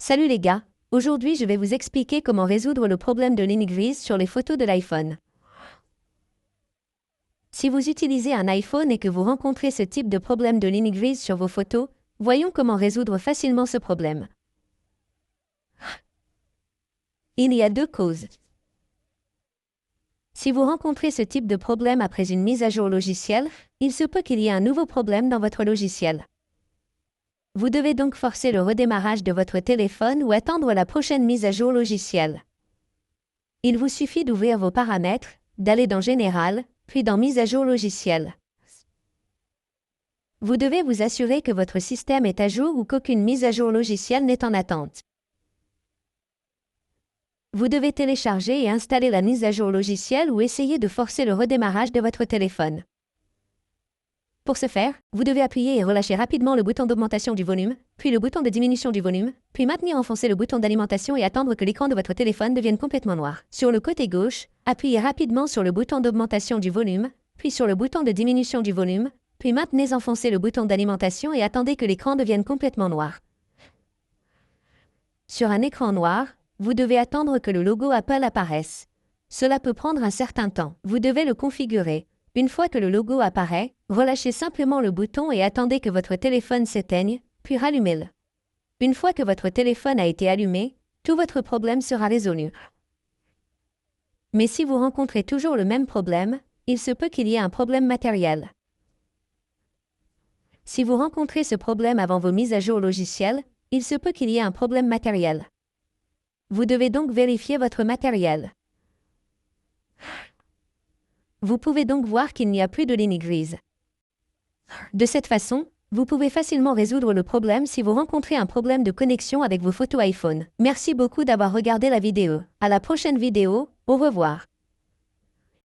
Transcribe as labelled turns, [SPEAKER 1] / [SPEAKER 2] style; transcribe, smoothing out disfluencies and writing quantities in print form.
[SPEAKER 1] Salut les gars, aujourd'hui je vais vous expliquer comment résoudre le problème de ligne grise sur les photos de l'iPhone. Si vous utilisez un iPhone et que vous rencontrez ce type de problème de ligne grise sur vos photos, voyons comment résoudre facilement ce problème. Il y a deux causes. Si vous rencontrez ce type de problème après une mise à jour logicielle, il se peut qu'il y ait un nouveau problème dans votre logiciel. Vous devez donc forcer le redémarrage de votre téléphone ou attendre la prochaine mise à jour logicielle. Il vous suffit d'ouvrir vos paramètres, d'aller dans Général, puis dans Mise à jour logicielle. Vous devez vous assurer que votre système est à jour ou qu'aucune mise à jour logicielle n'est en attente. Vous devez télécharger et installer la mise à jour logicielle ou essayer de forcer le redémarrage de votre téléphone. Pour ce faire, vous devez appuyer et relâcher rapidement le bouton d'augmentation du volume, puis le bouton de diminution du volume, puis maintenir enfoncé le bouton d'alimentation et attendre que l'écran de votre téléphone devienne complètement noir. Sur le côté gauche, appuyez rapidement sur le bouton d'augmentation du volume, puis sur le bouton de diminution du volume, puis maintenez enfoncé le bouton d'alimentation et attendez que l'écran devienne complètement noir. Sur un écran noir, vous devez attendre que le logo Apple apparaisse. Cela peut prendre un certain temps. Vous devez le configurer. Une fois que le logo apparaît, relâchez simplement le bouton et attendez que votre téléphone s'éteigne, puis rallumez-le. Une fois que votre téléphone a été allumé, tout votre problème sera résolu. Mais si vous rencontrez toujours le même problème, il se peut qu'il y ait un problème matériel. Si vous rencontrez ce problème avant vos mises à jour logicielles, il se peut qu'il y ait un problème matériel. Vous devez donc vérifier votre matériel. Vous pouvez donc voir qu'il n'y a plus de ligne grise. De cette façon, vous pouvez facilement résoudre le problème si vous rencontrez un problème de connexion avec vos photos iPhone. Merci beaucoup d'avoir regardé la vidéo. À la prochaine vidéo, au revoir.